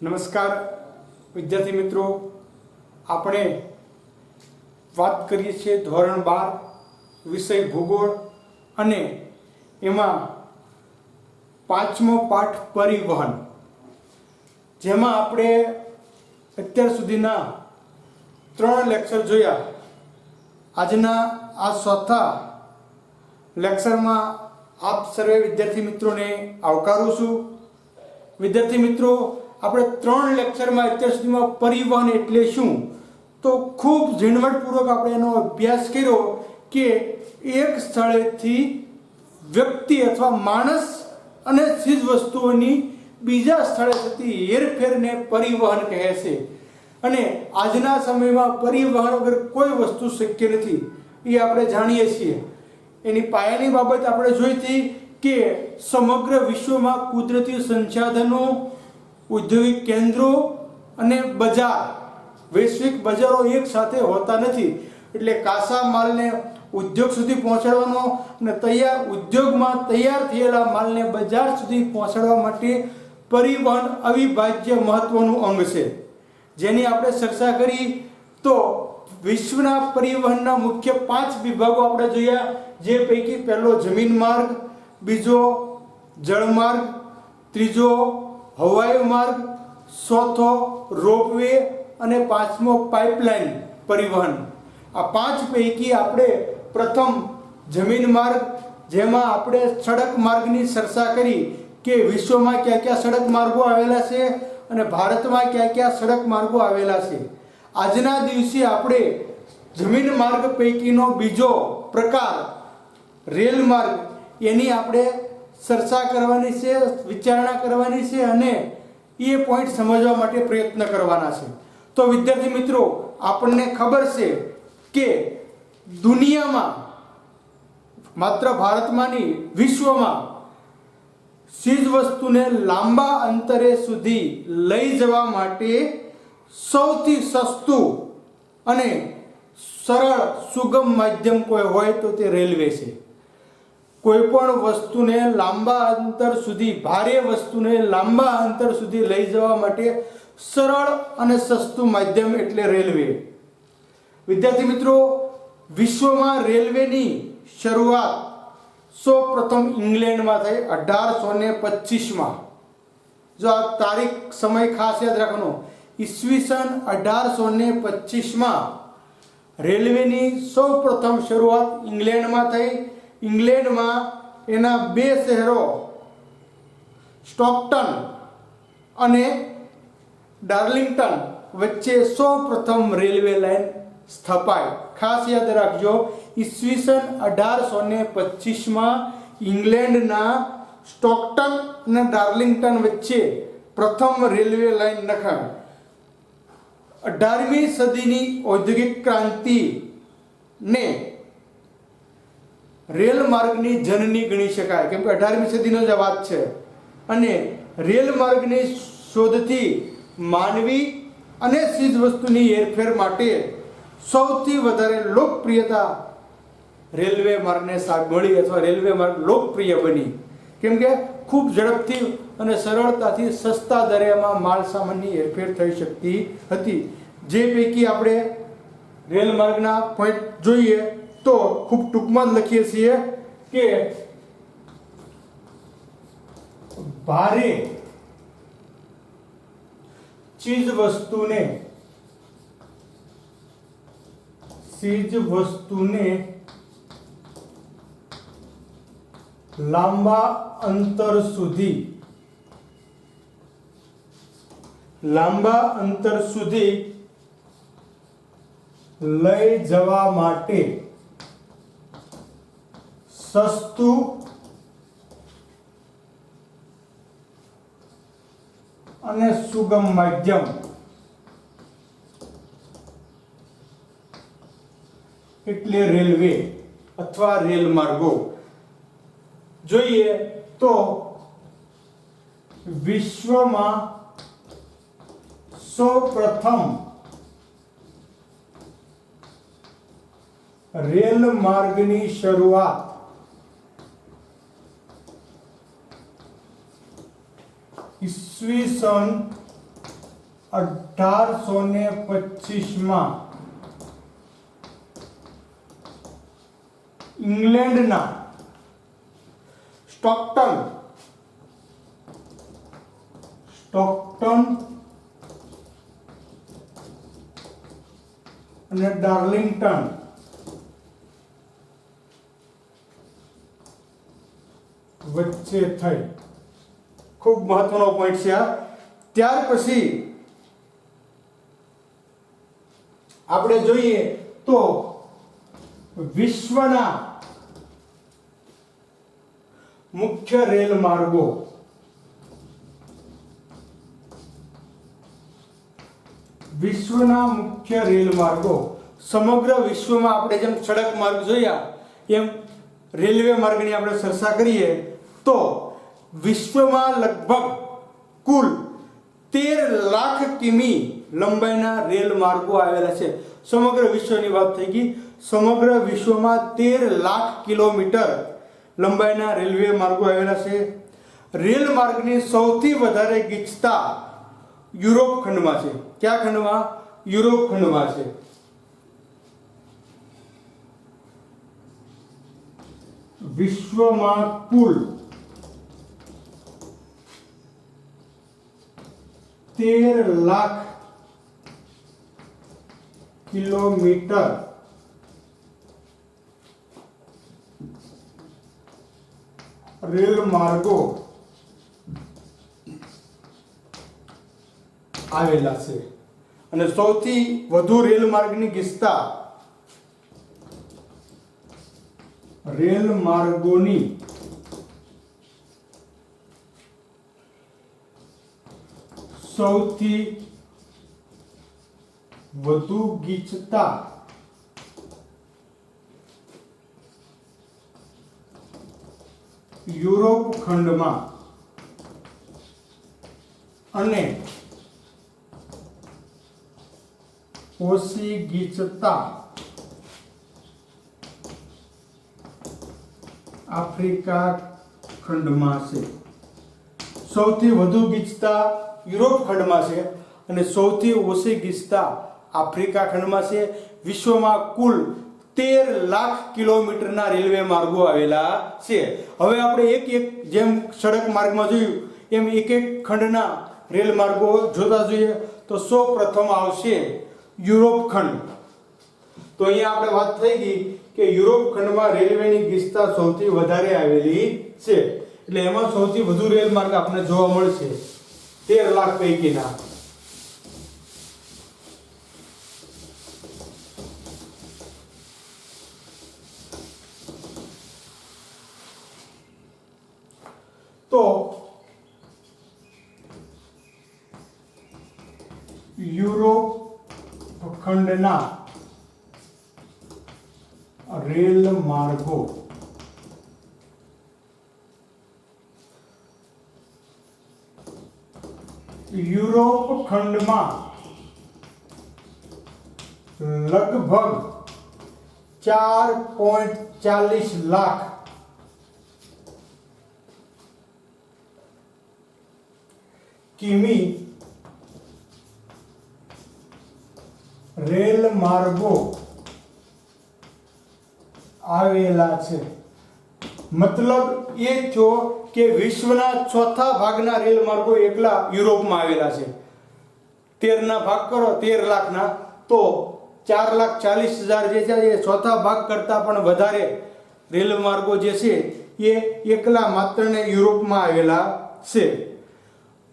નમસ્કાર વિદ્યાર્થી મિત્રો, આપણે વાત કરીએ છીએ ધોરણ 12 વિષય ભૂગોળ અને એમાં પાંચમો પાઠ પરિવહન, જેમાં આપણે અત્યાર સુધીના 3 લેક્ચર જોયા. આજના આ ચોથા લેક્ચરમાં આપ સર્વે વિદ્યાર્થી મિત્રોને આવકારું છું. વિદ્યાર્થી મિત્રો, આપણે 3 લેક્ચરમાં અત્યાર સુધીમાં પરિવહન એટલે શું તો ખૂબ ઝીણવટપૂર્વક આપણે એનો અભ્યાસ કર્યો કે એક સ્થળેથી વ્યક્તિ અથવા માણસ અને ચીજ વસ્તુઓની બીજા સ્થળે થતી હેરફેરને પરિવહન કહે છે. અને આજના સમયમાં પરિવહન વગર કોઈ વસ્તુ શક્ય નથી, એ આપણે જાણીએ છીએ. એની પાયાની બાબત આપણે જોઈ હતી કે સમગ્ર વિશ્વમાં કુદરતી સંસાધનો, ઔદ્યોગિક કેન્દ્રો અને બજાર, વૈશ્વિક બજારો એક સાથે હોતા નથી. એટલે કાચા માલને ઉદ્યોગ સુધી પહોંચાડવાનો અને ઉદ્યોગમાં તૈયાર થયેલા માલને બજાર સુધી પહોંચાડવા માટે પરિવહન અવિભાજ્ય મહત્વનું અંગ છે, જેની આપણે ચર્ચા કરી. તો વિશ્વના પરિવહનના મુખ્ય 5 વિભાગો આપણે જોયા, જે પૈકી પહેલો જમીન માર્ગ, બીજો જળમાર્ગ, ત્રીજો હવાઈ માર્ગ, ચોથો રોપવે અને પાંચમો પાઇપલાઇન પરિવહન. આ 5 પૈકી આપણે પ્રથમ જમીન માર્ગ, જેમાં આપણે સડક માર્ગની ચર્ચા કરી કે વિશ્વમાં કયા કયા સડક માર્ગો આવેલા છે અને ભારતમાં કયા કયા સડક માર્ગો આવેલા છે. આજના દિવસે આપણે જમીન માર્ગ પૈકીનો બીજો પ્રકાર રેલ માર્ગ, એની આપણે ચર્ચા કરવાની છે, વિચારણા કરવાની છે અને એ પોઈન્ટ સમજવા માટે પ્રયત્ન કરવાના છે. તો વિદ્યાર્થી મિત્રો, આપણને ખબર છે કે દુનિયામાં, માત્ર ભારતમાં નહીં, વિશ્વમાં ચીજ વસ્તુને લાંબા અંતરે સુધી લઈ જવા માટે સૌથી સસ્તું અને સરળ સુગમ માધ્યમ કોઈ હોય તો તે રેલવે છે. કોઈ પણ વસ્તુને લાંબા અંતર સુધી, ભારે વસ્તુને લાંબા અંતર સુધી લઈ જવા માટે સરળ અને સસ્તું માધ્યમ એટલે રેલવે. વિદ્યાર્થી મિત્રો, વિશ્વમાં રેલવેની શરૂઆત સૌપ્રથમ ઇંગ્લેન્ડમાં થઈ 1825માં. જો આ તારીખ સમય ખાસ યાદ રાખવાનો, ઈસવીસન 1825માં રેલવેની સૌપ્રથમ શરૂઆત ઇંગ્લેન્ડમાં થઈ. ઇંગ્લેન્ડમાં એના 2 શહેરો સ્ટોકટન અને ડાર્લિંગ્ટન વચ્ચે સૌપ્રથમ રેલવે લાઇન સ્થપાઈ. ખાસ યાદ રાખજો, ઈસવીસન 1825માં ઇંગ્લેન્ડના સ્ટોકટન અને ડાર્લિંગ્ટન વચ્ચે પ્રથમ રેલવે લાઇન નખાવી. 18મી સદીની ઔદ્યોગિક ક્રાંતિને રેલ માર્ગની જનની ગણી શકાય, કેમ કે 18મી સદીનો જ વાત છે. અને રેલ માર્ગની શોધથી માનવી અને ચીજ વસ્તુની હેરફેર માટે સૌથી વધારે લોકપ્રિયતા રેલવે માર્ગને મળી અથવા રેલવે માર્ગ લોકપ્રિય બની, કેમ કે ખૂબ ઝડપથી અને સરળતાથી સસ્તા દરેમાં માલ સામાનની હેરફેર થઈ શકતી હતી. જે પૈકી આપણે રેલ માર્ગના પોઈન્ટ જોઈએ તો ખૂબ ટૂંકમાં જ લખીએ છીએ કે ભારે ચીજ વસ્તુને લાંબા અંતર સુધી લઈ જવા માટે સસ્તું અને સુગમ માધ્યમ એટલે રેલવે અથવા રેલ માર્ગો. જોઈએ તો વિશ્વમાં સૌપ્રથમ રેલ માર્ગની શરૂઆત ઈસવીસન 1825 ઇંગ્લેન્ડના સ્ટોકટન અને ડાર્લિંગ્ટન વચ્ચે થઈ. ખૂબ મહત્વનો પોઈન્ટ છે આ. ત્યાર પછી આપણે જોઈએ તો વિશ્વના મુખ્ય રેલ માર્ગો. વિશ્વના મુખ્ય રેલ માર્ગો. સમગ્ર વિશ્વમાં આપણે જેમ સડક માર્ગ જોયા એમ રેલવે માર્ગની આપણે ચર્ચા કરીએ તો વિશ્વમાં લગભગ કુલ 13 લાખ કિમી લંબાઈના રેલ માર્ગો આવેલા છે. સમગ્ર વિશ્વની વાત થઈ ગઈ. સમગ્ર વિશ્વમાં 13 લાખ કિલોમીટર લંબાઈના રેલવે માર્ગો આવેલા છે. રેલ માર્ગની સૌથી વધારે ગીચતા યુરોપ ખંડમાં છે. કયા ખંડમાં? યુરોપ ખંડમાં છે. વિશ્વમાં કુલ 13 લાખ કિલોમીટર રેલ માર્ગો આવેલા છે અને સૌથી વધુ રેલ માર્ગની ગીચતા રેલ માર્ગોની સૌથી વધુ ગીચતા યુરોપ ખંડમાં અને ઓછી ગીચતા આફ્રિકા ખંડમાં છે. સૌથી વધુ ગીચતા યુરોપ ખંડમાં છે અને સૌથી ઓછી ગીચતા આફ્રિકા ખંડમાં છે. વિશ્વમાં કુલ 13 લાખ કિલોમીટરના રેલવે માર્ગો આવેલા છે. હવે આપણે એક એક જેમ સડક માર્ગમાં જોયું એમ એક એક ખંડના રેલ માર્ગો જોતા જોઈએ તો સૌ પ્રથમ આવશે યુરોપ ખંડ. તો અહીંયા આપણે વાત થઈ ગઈ કે યુરોપ ખંડમાં રેલવેની ગીચતા સૌથી વધારે આવેલી છે. એટલે એમાં સૌથી વધુ રેલ માર્ગ આપણને જોવા મળશે 13 લાખ પૈકીના. તો યુરોપ ખંડના રેલ માર્ગો યુરોપ ખંડમાં લગભગ 4.40 લાખ કિમી રેલ માર્ગો આવેલા છે. મતલબ એ થયો કે વિશ્વના ચોથા ભાગના રેલ માર્ગો એકલા યુરોપમાં આવેલા છે. 13 ના ભાગ કરો 13 લાખના તો 4,40,000 જે છે એ ચોથા ભાગ કરતા પણ વધારે રેલ માર્ગો જે છે એ એકલા માત્ર ને યુરોપમાં આવેલા છે.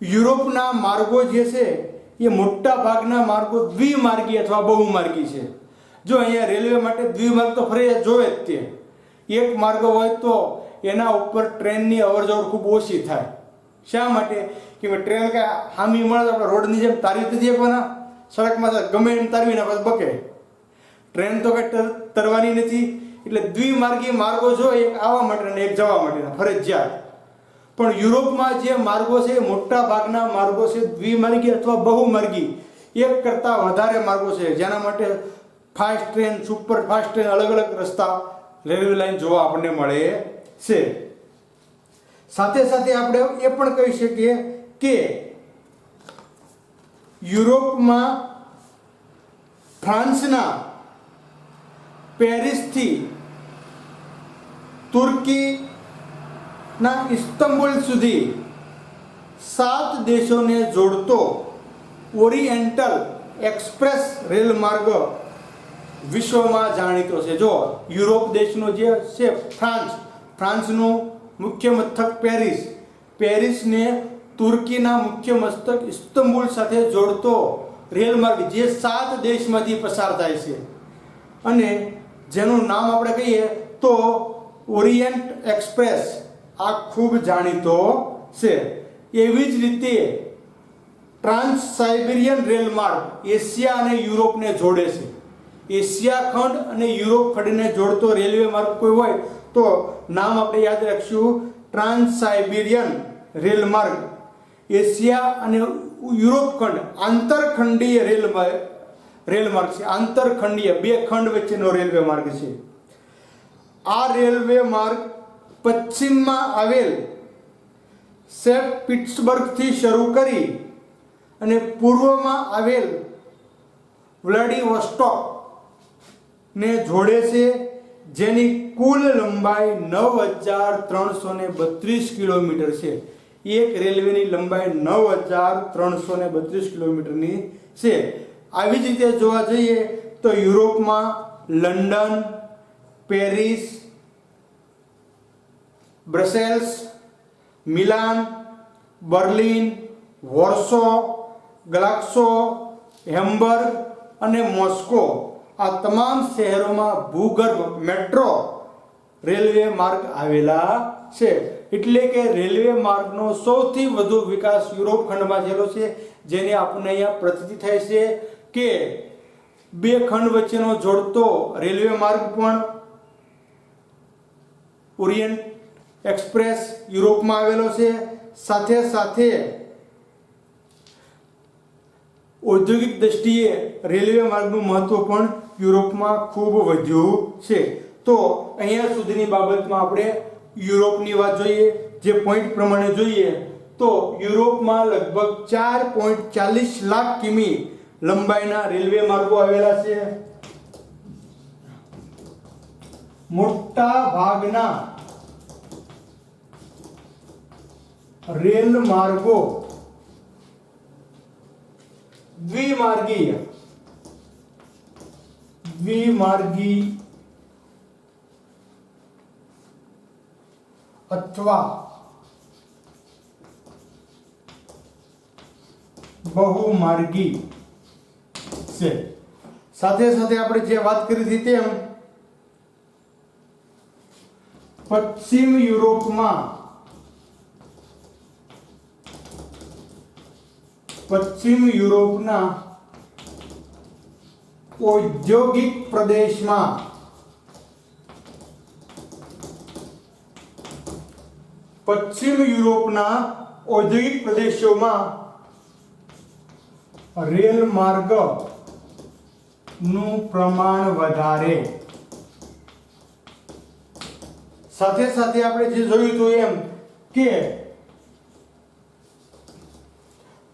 યુરોપના માર્ગો જે છે એ મોટા ભાગના માર્ગો દ્વિમાર્ગી અથવા બહુમાર્ગી છે. જો અહીંયા રેલવે માટે દ્વિમાર્ગ તો ફરજિયાત જોવે જ તે. એક માર્ગ હોય તો એના ઉપર ટ્રેનની અવરજવર ખૂબ ઓછી થાય. શા માટે? કે ટ્રેન કે હામી મળે આપણે રોડની જેમ તારી નથી શકવાના. સડકમાં ગમે એમ તારવી નાખો બકે. ટ્રેન તો કઈ તરવાની નથી. એટલે દ્વિમાર્ગી માર્ગો જો એક આવવા માટે અને એક જવા માટેના ફરજિયાત. પણ યુરોપમાં જે માર્ગો છે મોટા ભાગના માર્ગો છે દ્વિમાર્ગી અથવા બહુમાર્ગી. એક કરતાં વધારે માર્ગો છે જેના માટે fast train, super fast train, અલગ અલગ રસ્તા રેલવે લાઈન જોવા આપણને મળે છે. સાથે સાથે આપણે એ પણ કહી શકીએ કે યુરોપમાં ફ્રાન્સના પેરિસથી તુર્કીના ઇસ્તંબુલ સુધી 7 દેશોને જોડતો ઓરિએન્ટલ એક્સપ્રેસ રેલ માર્ગ વિશ્વમાં જાણીતો છે. જો યુરોપ દેશનો જે છે ફ્રાન્સનું મુખ્ય મથક પેરિસને તુર્કીના મુખ્ય મથક ઇસ્તંબુલ સાથે જોડતો રેલ માર્ગ જે 7 દેશમાંથી પસાર થાય છે અને જેનું નામ આપણે કહીએ તો ઓરિએન્ટ એક્સપ્રેસ. આ ખૂબ જાણીતો છે. એવી જ રીતે ટ્રાન્સ સાઇબેરિયન રેલ માર્ગ એશિયા અને યુરોપને જોડે છે. એશિયા ખંડ અને યુરોપ ખંડને જોડતો રેલવે માર્ગ કોઈ હોય તો નામ આપણે યાદ રાખશું, ટ્રાન્સ સાઇબેરિયન રેલ માર્ગ. એશિયા અને યુરોપ ખંડ આંતરખંડીય રેલ માર્ગ છે. આંતરખંડીય, 2 ખંડ વચ્ચેનો રેલવે માર્ગ છે. આ રેલવે માર્ગ પશ્ચિમમાં આવેલ સેન્ટ પીટર્સબર્ગથી શરૂ કરી અને પૂર્વમાં આવેલ વ્લાડિવોસ્ટોક ને જોડે છે, જેની કુલ લંબાઈ 9332 કિલોમીટર છે. એક રેલવેની લંબાઈ 9332 કિલોમીટરની છે. આવી જ રીતે જોવા જઈએ તો યુરોપમાં London, Paris, Brussels, Milan, Berlin, Warsaw, Glasgow, Hamburg અને મોસ્કો આ તમામ શહેરોમાં ભૂગર્ભ મેટ્રો રેલવે માર્ગ આવેલા છે. એટલે કે રેલવે માર્ગનો સૌથી વધુ વિકાસ યુરોપ ખંડમાં થયેલો છે, જેને આપણને અહીંયા પ્રતીતિ થાય છે કે 2 ખંડ વચ્ચેનો જોડતો રેલવે માર્ગ પણ ઓરિએન્ટ એક્સપ્રેસ યુરોપમાં આવેલો છે. સાથે સાથે ઔદ્યોગિક દ્રષ્ટિએ રેલવે માર્ગનું મહત્વ પણ યુરોપમાં ખૂબ વધ્યું છે. તો અહીંયા સુધીની બાબતમાં આપણે યુરોપની વાત જોઈએ. જે પોઈન્ટ પ્રમાણે જોઈએ તો યુરોપમાં લગભગ 4.40 લાખ કિમી લંબાઈના રેલવે માર્ગો આવેલા છે. મોટા ભાગના રેલ માર્ગો દ્વિમાર્ગી અથવા બહુમાર્ગી છે. સાથે સાથે આપણે જે વાત કરી હતી તેમ પશ્ચિમ યુરોપના ઔદ્યોગિક પ્રદેશમાં પ્રદેશોમાં રેલ માર્ગનું પ્રમાણ વધારે. સાથે સાથે આપણે જે જોયું હતું એમ કે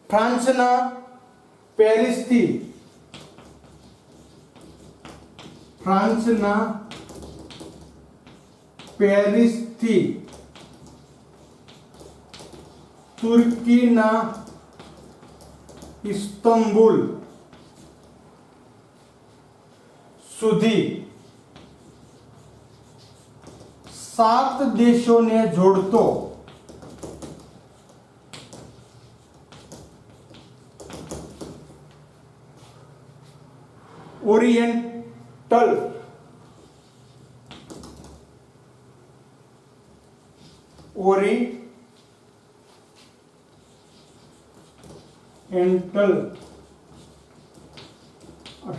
ફ્રાન્સના પેરિસથી તુર્કીના ઇસ્તંબુલ સુધી 7 દેશોને જોડતો ઓરિએન્ટલ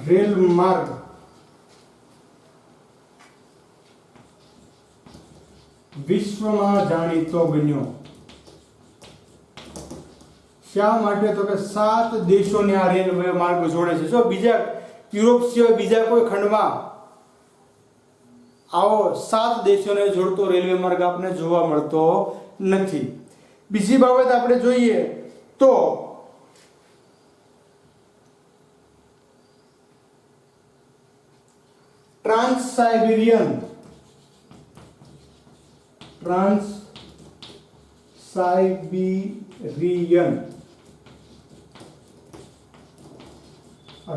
રેલ માર્ગ વિશ્વમાં જાણીતો બન્યો. શા માટે? તો કે 7 દેશોને આ રેલવે માર્ગ જોડે છે. જો બીજા યુરોપ સિવાય બીજા કોઈ ખંડમાં આવો 7 દેશોને જોડતો રેલવે માર્ગ આપણે જોવા મળતો નથી. બીજી બાબત આપણે જોઈએ તો trans Siberian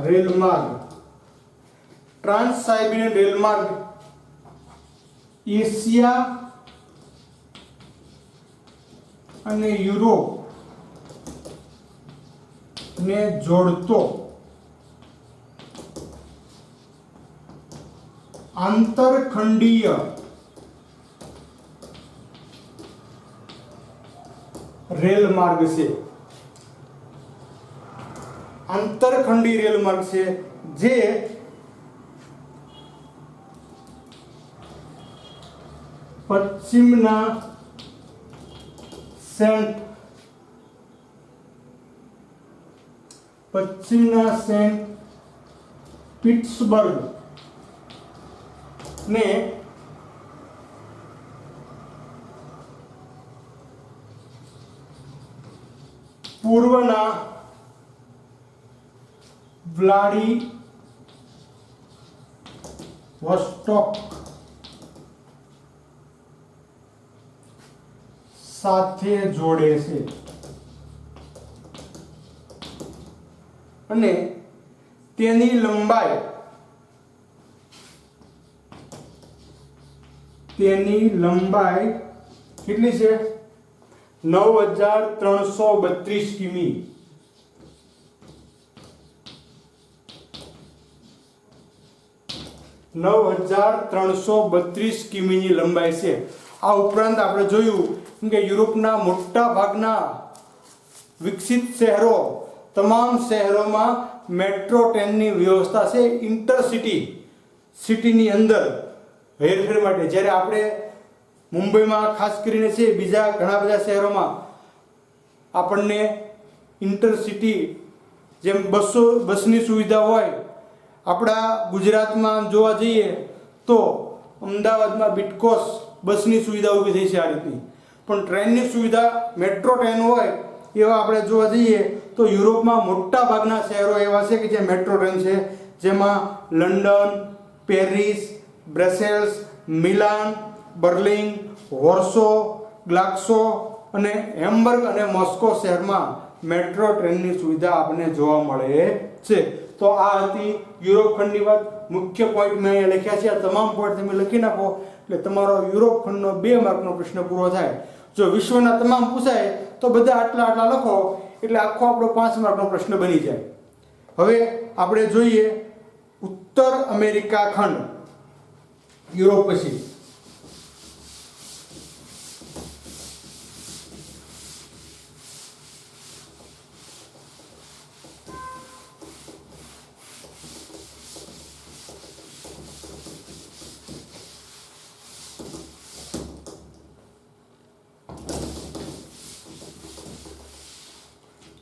રેલમાર્ગ. Trans Siberian રેલમાર્ગ Asia અને યુરોપ ને જોડતો આંતરખંડીય રેલમાર્ગ છે. આંતરખંડી રેલમાર્ગ છે જે પશ્ચિમના સેન્ટ પીટર્સબર્ગ ને પૂર્વના વ્લાડિવોસ્ટોક સાથે જોડે છે અને તેની લંબાઈ કેટલી છે? 9332 કિમી. 9332 કિમીની લંબાઈ છે. આ ઉપરાંત આપણે જોયું કે યુરોપના મોટા ભાગના વિકસિત શહેરો, તમામ શહેરોમાં મેટ્રો ટ્રેનની વ્યવસ્થા છે. સિટીની અંદર હેરફેર માટે. જ્યારે આપણે મુંબઈમાં ખાસ કરીને છે, બીજા ઘણા બધા શહેરોમાં આપણને ઇન્ટરસિટી જેમ બસની સુવિધા હોય. આપણા ગુજરાતમાં જોવા જઈએ તો અમદાવાદમાં બિટકોસ બસની સુવિધા ઊભી થઈ છે આ રીતની. પણ ટ્રેનની સુવિધા મેટ્રો ટ્રેન હોય એવા આપણે જોવા જઈએ તો યુરોપમાં મોટા ભાગના શહેરો એવા છે કે જે મેટ્રો ટ્રેન છે, જેમાં London, Paris, Brussels, Milan, Berlin, Warsaw, Glasgow અને હેમ્બર્ગ અને મોસ્કો શહેરમાં મેટ્રો ટ્રેનની સુવિધા આપણને જોવા મળે છે. તો આ હતી યુરોપ ખંડની વાત. મુખ્ય પોઈન્ટ મેં અહીંયા લખ્યા છે. આ તમામ પોઈન્ટ તમે લખી નાખો એટલે તમારો યુરોપ ખંડનો 2 માર્કનો પ્રશ્ન પૂરો થાય. જો વિશ્વના તમામ પૂછાય તો બધા આટલા લખો એટલે આખો આપણો 5 માર્કનો પ્રશ્ન બની જાય. હવે આપણે જોઈએ ઉત્તર અમેરિકા ખંડ. યુરોપ પછી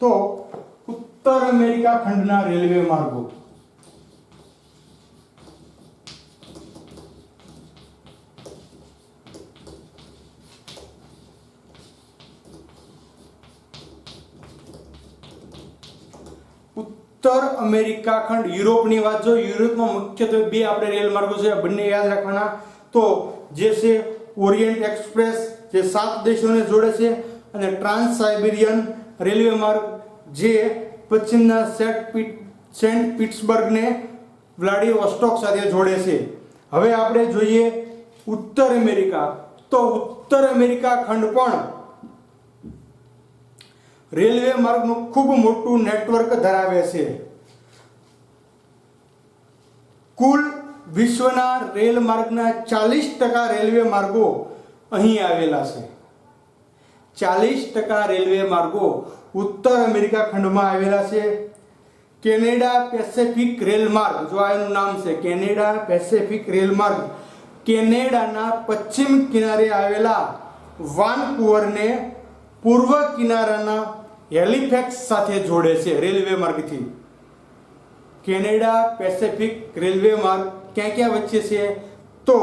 તો ઉત્તર અમેરિકા ખંડના રેલવે માર્ગો. ઉત્તર અમેરિકા ખંડ યુરોપની વાત જો યુરોપમાં મુખ્યત્વે 2 આપણે રેલ માર્ગો છે, બંને યાદ રાખવાના. તો જે છે ઓરિએન્ટ એક્સપ્રેસ જે 7 દેશોને જોડે છે, અને ટ્રાન્સ સાઇબિરિયન રેલવે માર્ગ જે પશ્ચિમના સેન્ટ પીટર્સબર્ગને વ્લાડિવોસ્ટોક સાથે જોડે છે. હવે આપણે જોઈએ ઉત્તર અમેરિકા. તો ઉત્તર અમેરિકા ખંડ પણ રેલવે માર્ગનું ખૂબ મોટું નેટવર્ક ધરાવે છે. કુલ વિશ્વના રેલ માર્ગના 40% રેલવે માર્ગો અહીં આવેલા છે. 40% રેલવે માર્ગો ઉત્તર અમેરિકા ખંડમાં આવેલા છે. કેનેડા પેસિફિક રેલ માર્ગ, જો આ એનું નામ છે કેનેડા પેસિફિક રેલ માર્ગ, કેનેડાના પશ્ચિમ કિનારે આવેલા વાનકુવરને પૂર્વ કિનારાના હેલિફેક્સ સાથે જોડે છે રેલવે માર્ગથી. કેનેડા પેસિફિક રેલવે માર્ગ ક્યાં વચ્ચે છે? તો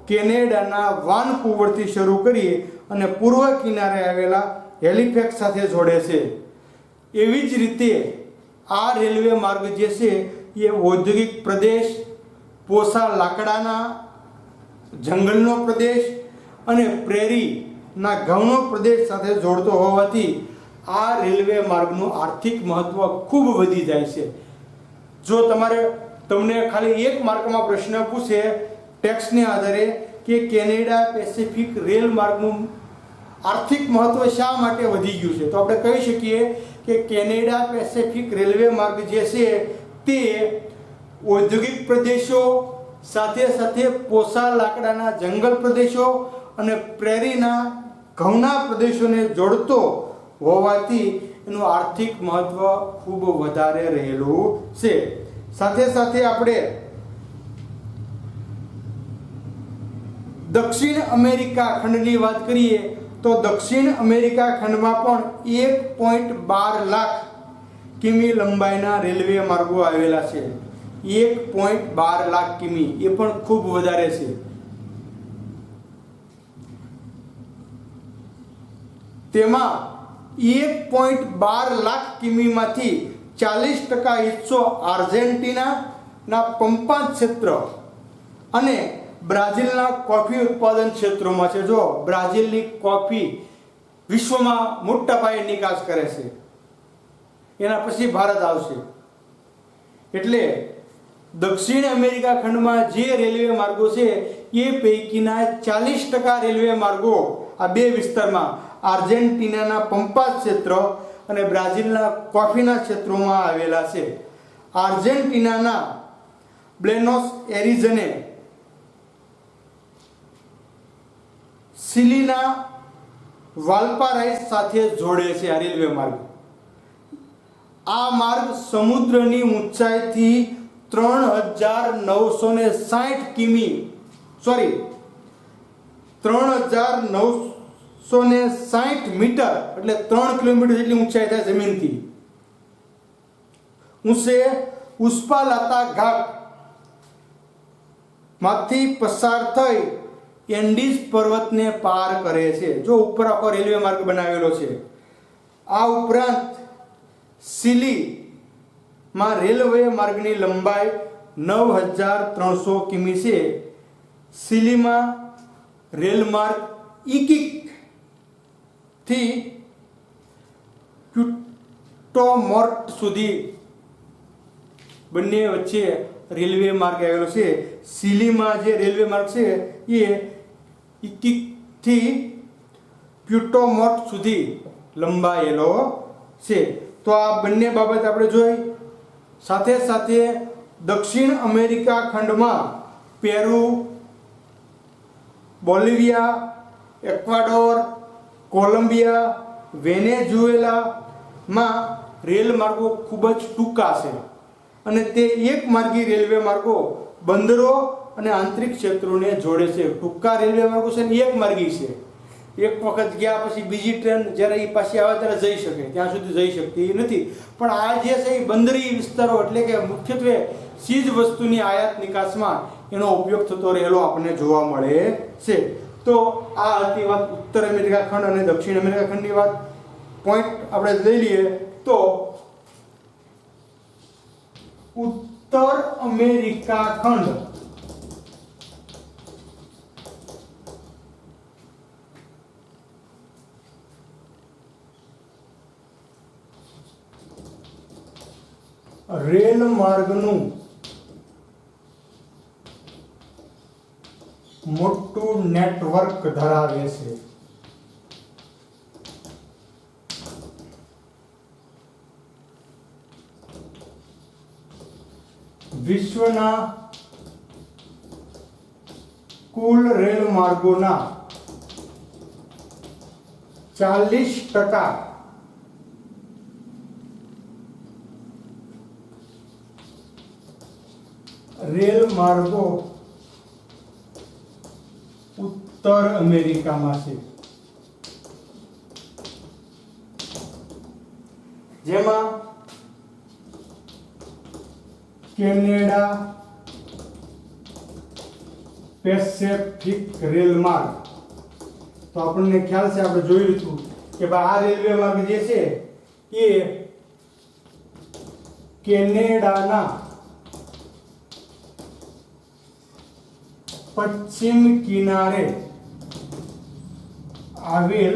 કેનેડાના વાનકુવરથી શરૂ કરી અને પૂર્વ કિનારે આવેલા હેલિફેક્સ સાથે જોડે છે. એવી જ રીતે આ રેલવે માર્ગ જે છે એ ઔદ્યોગિક પ્રદેશ, પોસા લાકડાના જંગલનો પ્રદેશ અને પ્રેરીના ઘઉંનો પ્રદેશ સાથે જોડતો હોવાથી આ રેલવે માર્ગનું આર્થિક મહત્વ ખૂબ વધી જાય છે. જો તમને ખાલી એક માર્કમાં પ્રશ્ન પૂછે ટેક્સને આધારે કે કેનેડા પેસિફિક રેલ માર્ગનું આર્થિક મહત્વ શા માટે વધી ગયું છે, તો આપણે કહી શકીએ કે કેનેડા પેસિફિક રેલવે માર્ગ જે છે તે ઔદ્યોગિક પ્રદેશો સાથે સાથે પોસા લાકડાના જંગલ પ્રદેશો અને પ્રેરીના ઘઉંના પ્રદેશોને જોડતો હોવાથી એનું આર્થિક મહત્વ ખૂબ વધારે રહેલું છે. સાથે સાથે આપણે દક્ષિણ અમેરિકા ખંડની વાત કરીએ તો દક્ષિણ અમેરિકા ખંડમાં પણ 1.12 લાખ કિમી લંબાઈના રેલવે માર્ગો આવેલા છે. 1.12 લાખ કિમી, એ પણ ખૂબ વધારે છે. તેમાં 1.12 લાખ કિમીમાંથી 40% હિસ્સો આર્જેન્ટિનાના પંપા ક્ષેત્ર અને બ્રાઝિલના કોફી ઉત્પાદન ક્ષેત્રોમાં છે. જો બ્રાઝિલની કોફી વિશ્વમાં મોટા પાયે નિકાસ કરે છે, એના પછી ભારત આવશે. એટલે દક્ષિણ અમેરિકા ખંડમાં જે રેલવે માર્ગો છે એ પૈકીના 40% રેલવે માર્ગો આ બે વિસ્તારમાં આર્જેન્ટિનાના પંપા ક્ષેત્ર અને બ્રાઝિલના કોફીના ક્ષેત્રોમાં આવેલા છે. આર્જેન્ટિનાના બ્લેનોસ એરિઝને સિલીના વાલ્પારાઇસ સાથે જોડે છે આ રેલવે માર્ગ. આ માર્ગ સમુદ્રની ઊંચાઈથી 3960 કિમી 3960 મીટર એટલે 3 કિલોમીટર જેટલી ઊંચાઈ થાય જમીનથી. ઊંચે ઉસ્પાલાતા ઘાટ માંથી પસાર થઈ એન્ડીઝ પર્વતને પાર કરે છે. જો ઉપર આખો રેલવે માર્ગ બનાવેલો છે. આ ઉપરાંત સિલીમાં રેલવે માર્ગની લંબાઈ 9300 કિમી છે. સિલીમાં રેલ માર્ગ ઇકિક થી ક્યુટોમોર્ટ સુધી બંને વચ્ચે રેલવે માર્ગ આવેલો છે. સિલીમાં જે રેલવે માર્ગ છે એ ઇકિક થી ક્યુટોમોર્ટ સુધી લંબાયેલો છે. તો આ બંને બાબત આપણે જોઈ. સાથે સાથે દક્ષિણ અમેરિકા ખંડમાં Peru, Bolivia, Ecuador, Columbia, વેનેઝુએલામાં rail માર્ગો ખૂબ જ ટૂંકા છે અને તે એક માર્ગી રેલવે માર્ગો બંદરો અને આંતરિક ક્ષેત્રોને જોડે છે. ટૂંકા રેલવે માર્ગો છે ને એક માર્ગી છે. એક વખત ગયા પછી બીજી ટ્રેન જ્યારે એ પાછી આવે ત્યારે જઈ શકે, ત્યાં સુધી જઈ શકતી નથી. પણ આ જે છે એ બંદરી વિસ્તારો એટલે કે મુખ્યત્વે ચીજ વસ્તુની આયાત નિકાસમાં એનો ઉપયોગ થતો રહેલો આપણને જોવા મળે છે. તો આ હતી વાત ઉત્તર અમેરિકા ખંડ અને દક્ષિણ અમેરિકા ખંડની વાત. પોઈન્ટ આપણે લઈ લઈએ તો ઉત્તર અમેરિકા ખંડ રેલ માર્ગનું મોટું નેટવર્ક ધરાવે છે. વિશ્વના કુલ રેલ માર્ગોના 40% રેલ માર્ગો ઉત્તર અમેરિકામાં છે, જેમાં કેનેડા પેસિફિક રેલ માર્ગ. તો આપણને ખ્યાલ છે, આપણે જોયું હતું કે ભાઈ આ રેલવે માર્ગ જે છે એ કેનેડાના પશ્ચિમ કિનારે આવેલ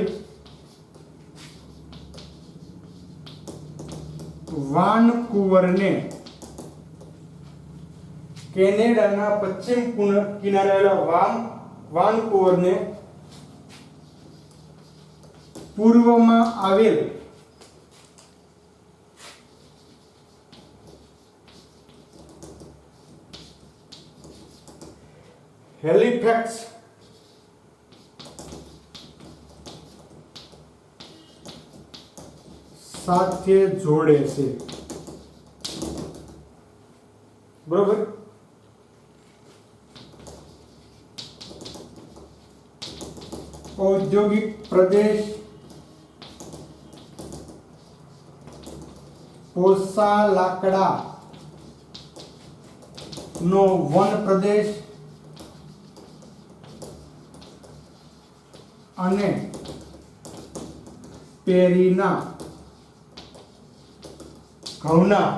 વાનકુવરને કેનેડાના પશ્ચિમ કિનારે આવેલા વાનકુવરને પૂર્વમાં આવેલ હેલિફેક્સ સાથે જોડે છે. બરોબર. ઔદ્યોગિક પ્રદેશ કોસા લાકડા નો વન પ્રદેશ અને પેરીના ઘઉંના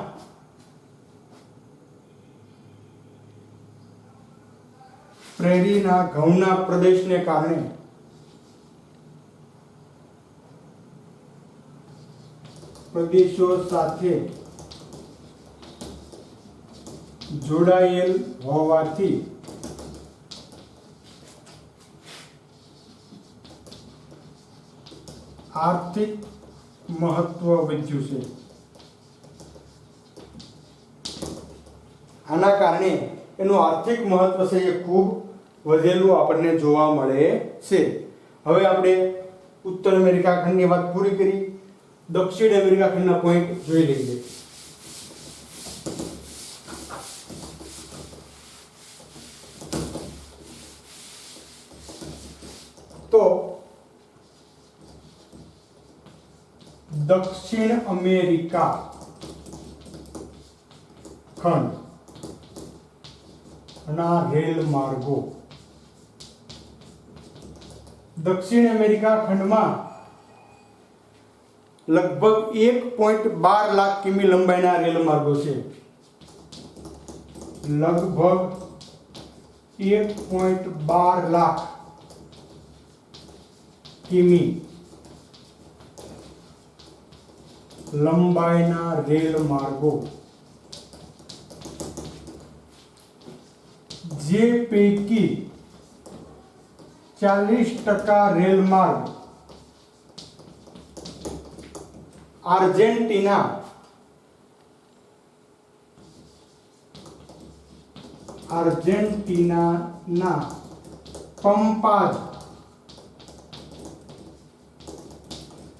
પ્રદેશને કારણે પ્રદેશો સાથે જોડાયેલ હોવાથી આર્થિક મહત્વ વધ્યું છે. આના કારણે એનું આર્થિક મહત્વ છે એ ખૂબ વધેલું આપણને જોવા મળે છે. હવે આપણે ઉત્તર અમેરિકા ખંડની વાત પૂરી કરી. દક્ષિણ અમેરિકા ખંડના પોઈન્ટ જોઈ લઈએ. તો દક્ષિણ અમેરિકા ખંડ ના રેલ માર્ગો. દક્ષિણ અમેરિકા ખંડમાં લગભગ 1.12 લાખ કિમી લંબાઈના રેલ માર્ગો છે. લગભગ 1.12 લાખ કિમી લંબાઈના રેલ માર્ગો, જે પૈકી 40% રેલ માર્ગ આર્જેન્ટિનાના પંપાજ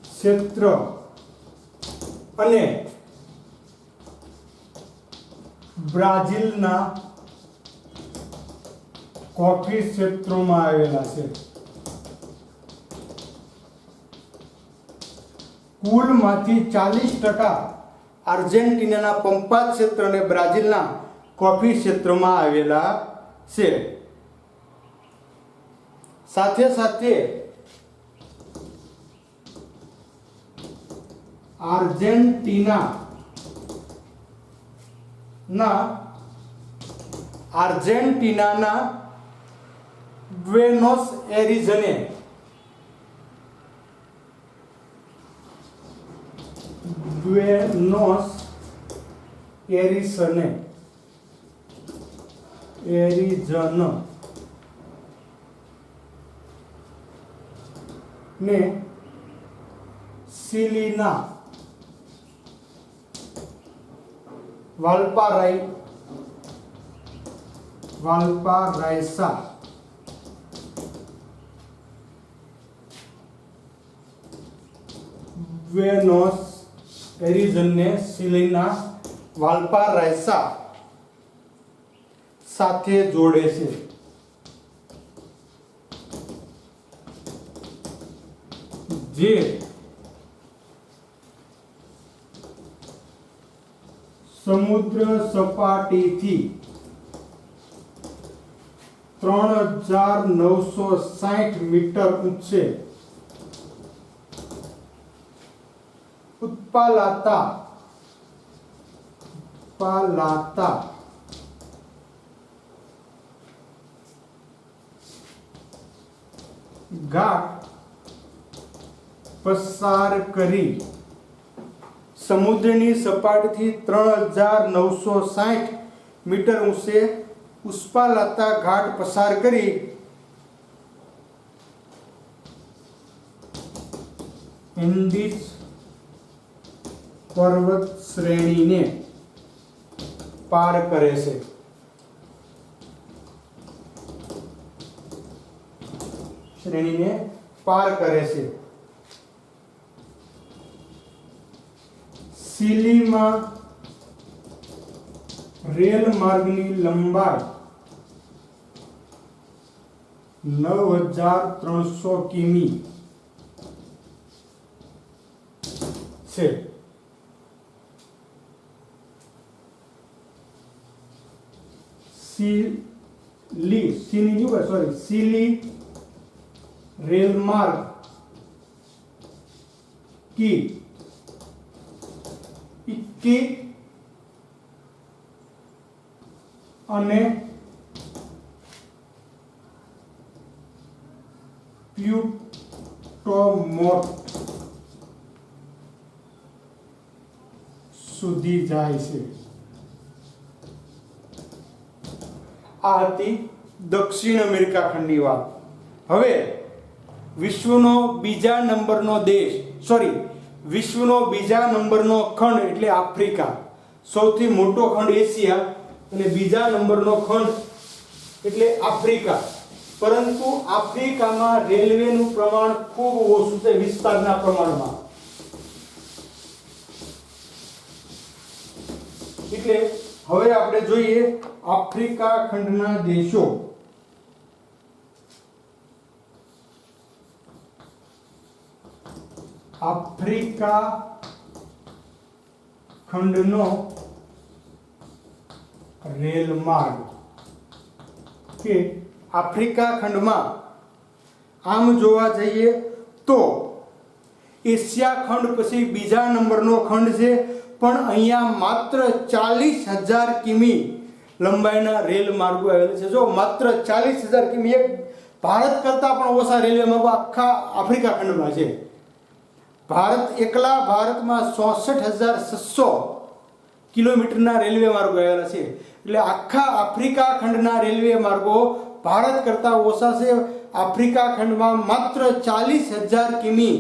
ક્ષેત્ર અને બ્રાઝિલના કોફી ક્ષેત્રોમાં આવેલા છે. કુલમાંથી 40% આર્જેન્ટિનાના પંપાજ ક્ષેત્ર અને બ્રાઝિલના કોફી ક્ષેત્રમાં આવેલા છે. સાથે સાથે આર્જેન્ટિનાના બ્યુનોસ એરિઝન ને સિલીના વાલ્પારાઇસા બ્યુનોસ એરિઝન ને સિલીના વાલ્પારાઇસા સાથે જોડે છે. જે સમુદ્ર સપાટીથી 3960 મીટર ઊંચે ઉત્પાલાતા ઘાટ પસાર કરી સમુદ્રની સપાટીથી 3960 મીટર ઊંચે ઉસ્પાલાતા ઘાટ પસાર કરી એન્ડીઝ પર્વત શ્રેણીને પાર કરે છે. ચીલીમાં રેલ માર્ગની લંબાઈ 9300 કિમી છે. सीली रेल मार्ग की 21 અને પ્યુટોમોર્ટ સુધી જાય છે. આ હતી દક્ષિણ અમેરિકા ખંડની વાત. હવે વિશ્વનો બીજા નંબરનો ખંડ એટલે આફ્રિકા. સૌથી મોટો ખંડ એશિયા અને બીજા નંબરનો ખંડ એટલે આફ્રિકા. પરંતુ આફ્રિકામાં રેલવેનું પ્રમાણ ખૂબ ઓછું છે વિસ્તારના પ્રમાણમાં. એટલે હવે આપણે જોઈએ આફ્રિકા ખંડના દેશો. આફ્રિકા ખંડનો રેલ માર્ગ કે આફ્રિકા ખંડમાં આમ જોવા જઈએ તો એશિયા ખંડ પછી બીજા નંબરનો ખંડ છે, પણ અહીંયા માત્ર 40,000 કિમી લંબાઈના રેલ માર્ગો આવેલા છે. જો માત્ર 40,000 કિમી, એક ભારત કરતાં પણ ઓછા રેલવે માર્ગો આખા આફ્રિકા ખંડમાં છે. ભારતમાં 64,600 કિલોમીટરના રેલવે માર્ગો આવેલા છે. એટલે આખા આફ્રિકા ખંડના રેલવે માર્ગો ભારત કરતાં ઓછા છે. આફ્રિકા ખંડમાં માત્ર 40,000 કિમી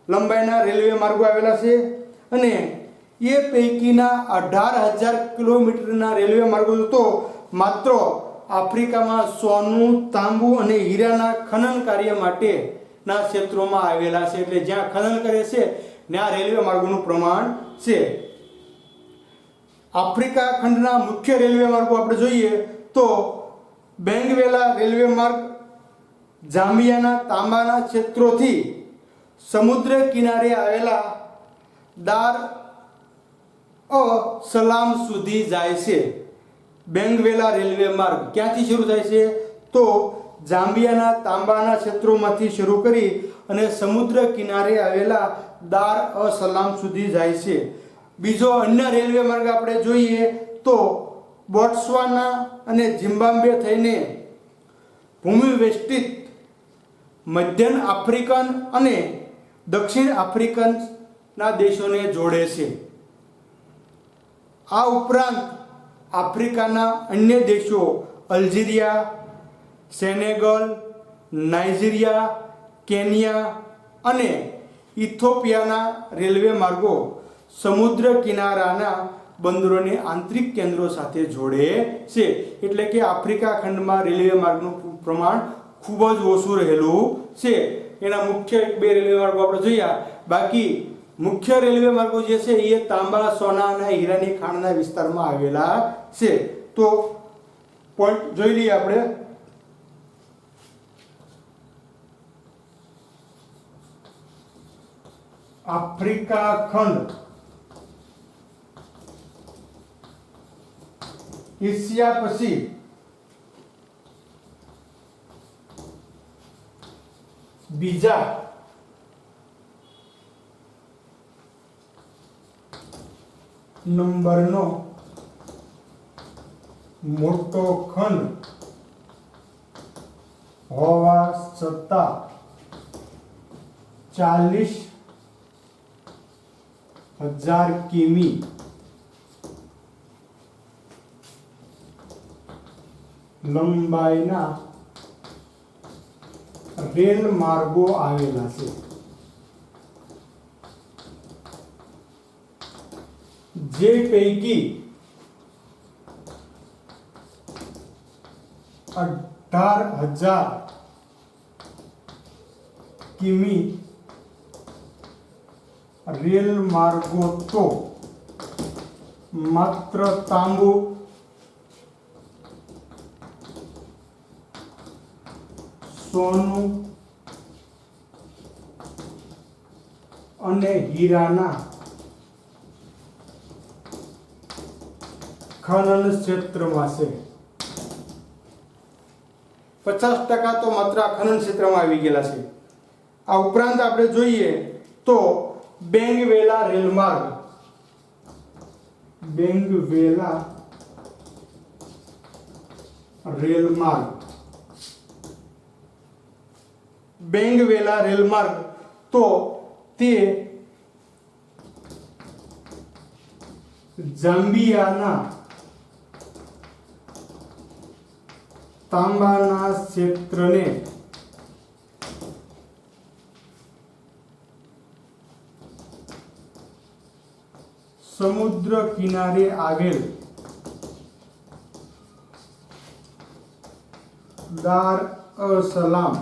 લંબાઈના રેલવે માર્ગો આવેલા છે અને એ પૈકીના 18,000 કિલોમીટરના રેલવે માર્ગો તો માત્ર આફ્રિકામાં સોનું, તાંબુ અને હીરાના ખનન કાર્ય માટેના ક્ષેત્રોમાં આવેલા છે. એટલે જ્યાં ખનન કરે છે ત્યાં રેલવે માર્ગોનું પ્રમાણ છે. આફ્રિકા ખંડના મુખ્ય રેલવે માર્ગો આપણે જોઈએ તો બેંગવેલા રેલવે માર્ગ જામ્બિયાના તાંબાના ક્ષેત્રોથી સમુદ્ર કિનારે આવેલા દાર સલામ સુધી જાય છે. બેંગવેલા રેલવે માર્ગ ક્યાંથી શરૂ થાય છે તો જામ્બિયાના તાંબાના ક્ષેત્રોમાંથી શરૂ કરી અને સમુદ્ર કિનારે આવેલા દાર સલામ સુધી જાય છે. બીજો અન્ય રેલવે માર્ગ આપણે જોઈએ તો બોટ્સવાના અને ઝિમ્બાબ્વે થઈને ભૂમિ વેષ્ટિત મધ્યન આફ્રિકન અને દક્ષિણ આફ્રિકનના દેશોને જોડે છે. આ ઉપરાંત આફ્રિકાના અન્ય દેશો અલ્જીરિયા, સેનેગલ, નાઇજીરિયા, કેન્યા અને ઇથોપિયાના રેલવે માર્ગો સમુદ્ર કિનારાના બંદરોને આંતરિક કેન્દ્રો સાથે જોડે છે. એટલે કે આફ્રિકા ખંડમાં રેલવે માર્ગનું પ્રમાણ ખૂબ જ ઓછું રહેલું છે. એના મુખ્ય 2 રેલવે માર્ગો આપણે જોયા. બાકી મુખ્ય રેલવે માર્ગો જે છે એ તાંબા, સોના અને હીરાની ખાણના વિસ્તારમાં આવેલા છે. તો પોઈન્ટ જોઈ લઈએ આપણે. આફ્રિકા ખંડ એશિયા પછી બીજા નંબરનો મોટો ખંડ હોવા છતાં 40,000 કિમી લંબાઈના રેલ માર્ગો આવેલા છે, જે પૈકી 18,000 કિમી રેલ માર્ગો તો માત્ર તાંબુ, સોનું અને હીરાના ખનન ક્ષેત્રમાં છે. 50% તો માત્ર ખનન ક્ષેત્રમાં આવી ગયેલા છે. આ ઉપરાંત આપણે જોઈએ તો બેંગવેલા રેલમાર્ગ, બેંગવેલા રેલમાર્ગ તો તે ઝામ્બિયાના તાંબાના ક્ષેત્રને સમુદ્ર કિનારે આવેલ દાર અસલામ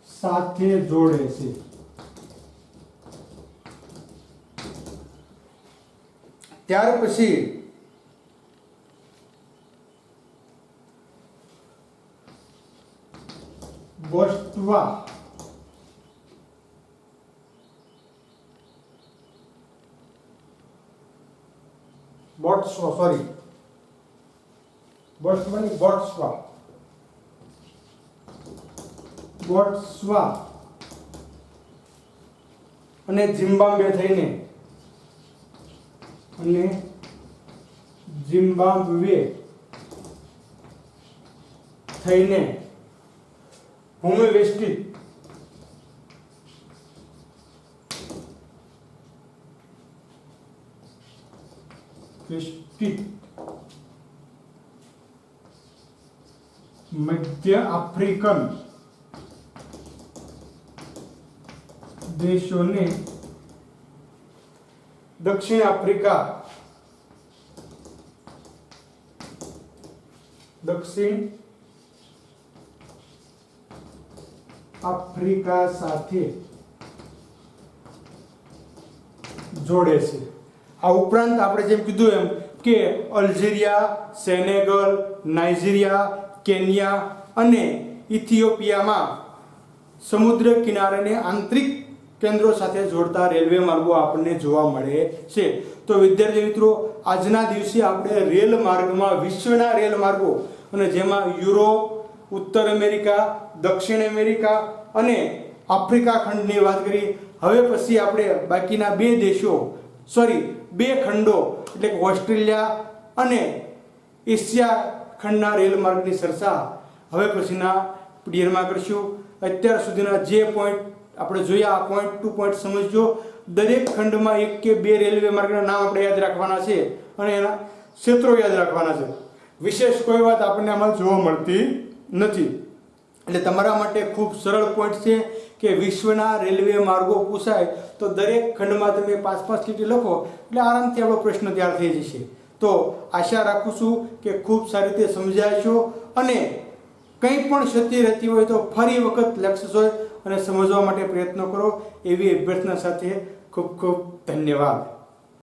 સાથે જોડે છે. ત્યાર પછી બોસ્ટવા અને ઝિમ્બાબ્વે થઈને ભૂમિ વેષ્ટિત મધ્ય આફ્રિકન દેશોને દક્ષિણ આફ્રિકા સાથે જોડે છે. આ ઉપરાંત આપણે જેમ કીધું એમ કે અલ્જેરિયા, સેનેગલ, નાઇજીરિયા, કેન્યા અને ઇથિયોપિયામાં સમુદ્ર કિનારાને આંતરિક કેન્દ્રો સાથે જોડતા રેલવે માર્ગો આપણને જોવા મળે છે. તો વિદ્યાર્થી મિત્રો, આજના દિવસે આપણે રેલ માર્ગમાં વિશ્વના રેલ માર્ગો અને જેમાં યુરોપ, ઉત્તર અમેરિકા, દક્ષિણ અમેરિકા અને આફ્રિકા ખંડની વાત કરી. હવે પછી આપણે બાકીના બે ખંડો એટલે કે ઓસ્ટ્રેલિયા અને એશિયા ખંડના રેલ માર્ગની ચર્ચા હવે પછીના પીરિયડમાં કરશું. અત્યાર સુધીના જે પોઈન્ટ આપણે જોયા, આ પોઈન્ટ ટુ પોઈન્ટ સમજજો. દરેક ખંડમાં 1 કે 2 રેલવે માર્ગના નામ આપણે યાદ રાખવાના છે અને એના ક્ષેત્રો યાદ રાખવાના છે. વિશેષ કોઈ વાત આપણને આમાં જોવા મળતી નથી. એટલે તમારા માટે ખૂબ સરળ પોઈન્ટ છે કે વિશ્વના રેલવે માર્ગો પૂછાય તો દરેક ખંડમાં તમે 5-5 લીટી લખો એટલે આરામથી આપણો પ્રશ્ન તૈયાર થઈ જશે. તો આશા રાખું છું કે ખૂબ સારી રીતે સમજાય છો અને કંઈ પણ ક્ષતિ રહેતી હોય તો ફરી વખત લક્ષશો અને સમજવા માટે પ્રયત્ન કરો એવી અભ્યર્થના સાથે ખૂબ ખૂબ ધન્યવાદ.